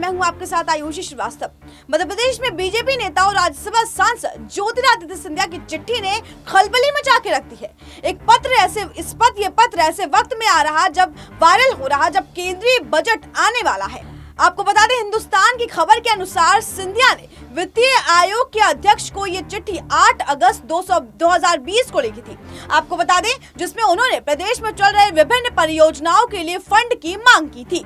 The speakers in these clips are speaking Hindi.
मैं हूं आपके साथ आयुषी श्रीवास्तव। मध्य प्रदेश में बीजेपी नेता और राज्यसभा सांसद ज्योतिरादित्य सिंधिया की चिट्ठी ने खलबली मचा के रख दी है। ये पत्र ऐसे वक्त में आ रहा जब वायरल हो रहा जब केंद्रीय बजट आने वाला है। आपको बता दें, हिंदुस्तान की खबर के अनुसार सिंधिया ने वित्तीय आयोग के अध्यक्ष को ये चिट्ठी 8 अगस्त 2020 को लिखी थी। आपको बता दें, जिसमें उन्होंने प्रदेश में चल रहे विभिन्न परियोजनाओं के लिए फंड की मांग की थी।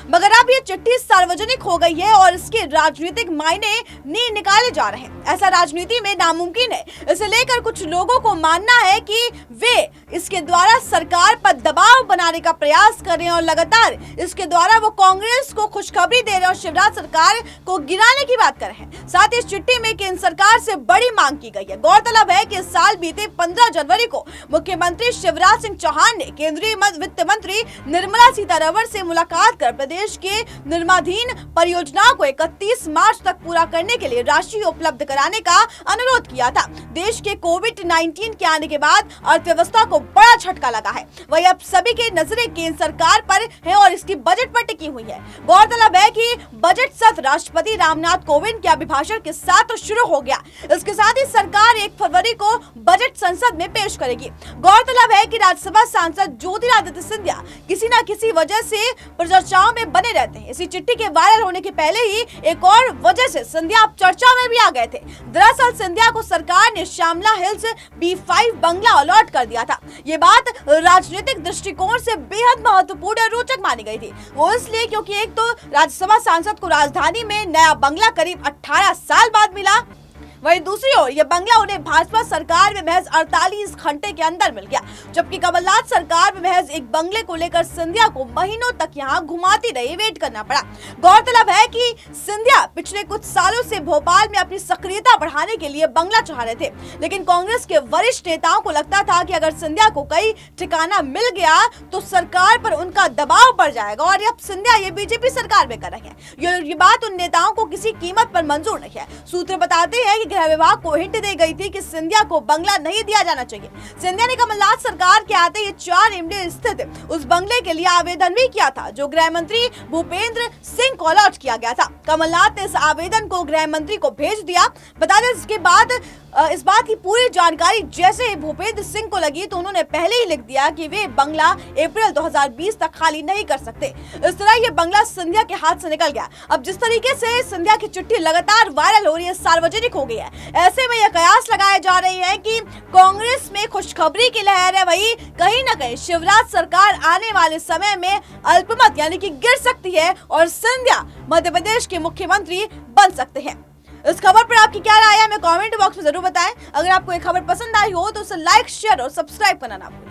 मगर अब ये चिट्ठी सार्वजनिक हो गई है और इसके राजनीतिक मायने निकाले जा रहे हैं। ऐसा राजनीति में नामुमकिन है। इसे लेकर कुछ लोगों को मानना है कि वे इसके द्वारा सरकार पर दबाव बनाने का प्रयास कर रहे हैं और लगातार इसके द्वारा वो कांग्रेस को खुशखबरी दे रहे हैं और शिवराज सरकार को गिराने की बात कर रहे हैं। साथ ही इस चिट्ठी में केंद्र सरकार से बड़ी मांग की गई है। गौरतलब है कि इस साल बीते 15 जनवरी को मुख्यमंत्री शिवराज सिंह चौहान ने केंद्रीय वित्त मंत्री निर्मला सीतारमण से मुलाकात कर प्रदेश के निर्माणाधीन परियोजनाओं को 31 मार्च तक पूरा करने के लिए राशि उपलब्ध कराने का अनुरोध किया था। देश के कोविड-19 के आने के बाद अर्थव्यवस्था को बड़ा झटका लगा है। वही अब सभी की नजरें केंद्र सरकार पर है और इसकी बजट पर टिकी हुई है। गौरतलब है कि बजट सत्र राष्ट्रपति रामनाथ कोविंद के अभिभाषण के साथ शुरू हो गया। इसके साथ ही सरकार 1 फरवरी को बजट संसद में पेश करेगी। गौरतलब है कि राज्यसभा सांसद ज्योतिरादित्य सिंधिया किसी न किसी वजह से चर्चाओं में बने रहते हैं। इसी चिट्ठी के वायरल होने के पहले ही एक और वजह से सिंधिया चर्चा में भी आ गए थे। दरअसल सिंधिया को सरकार ने श्यामला हिल्स B5 बंगला अलॉट कर दिया था। ये बात राजनीतिक दृष्टिकोण से बेहद महत्वपूर्ण और रोचक मानी गई थी। वो इसलिए क्योंकि एक तो राज्यसभा सांसद को राजधानी में नया बंगला करीब 18 साल बाद मिला, वहीं दूसरी ओर यह बंगला उन्हें भाजपा सरकार में महज 48 घंटे के अंदर मिल गया, जबकि कमलनाथ सरकार में महज एक बंगले को लेकर सिंधिया को महीनों तक यहां घुमाती रही, वेट करना पड़ा। गौरतलब है कि सिंधिया पिछले कुछ सालों से भोपाल में अपनी सक्रियता बढ़ाने के लिए बंगला चाह रहे थे, लेकिन कांग्रेस के वरिष्ठ नेताओं को लगता था कि अगर सिंधिया को कई ठिकाना मिल गया तो सरकार पर उनका दबाव बढ़ जाएगा और अब सिंधिया ये बीजेपी सरकार में कर रहे हैं। ये बात उन नेताओं को किसी कीमत पर मंजूर नहीं है। सूत्र बताते हैं कि गृह विभाग को हिंट दी गई थी कि सिंधिया को बंगला नहीं दिया जाना चाहिए। सिंधिया ने कमलनाथ सरकार के आते ही 4 इमली स्थित उस बंगले के लिए आवेदन भी किया था, जो गृह मंत्री भूपेंद्र सिंह को अलॉट किया गया था। कमलनाथ ने इस आवेदन को गृह मंत्री को भेज दिया। बता दें, इसके बाद इस बात की पूरी जानकारी जैसे ही भूपेंद्र सिंह को लगी तो उन्होंने पहले ही लिख दिया कि वे बंगला अप्रैल 2020 तक खाली नहीं कर सकते। इस तरह ये बंगला सिंधिया के हाथ से निकल गया। अब जिस तरीके से सिंधिया की चिट्ठी लगातार वायरल हो रही है, सार्वजनिक हो गई है, ऐसे में यह कयास लगाए जा रही है कि कांग्रेस में खुशखबरी की लहर है। वही कहीं न कहीं शिवराज सरकार आने वाले समय में अल्पमत यानी कि गिर सकती है और सिंधिया मध्य प्रदेश के मुख्यमंत्री बन सकते हैं। इस खबर पर आपकी क्या राय है, हमें कमेंट बॉक्स में जरूर बताएं। अगर आपको ये खबर पसंद आई हो तो उसे लाइक, शेयर और सब्सक्राइब करना ना भूलें।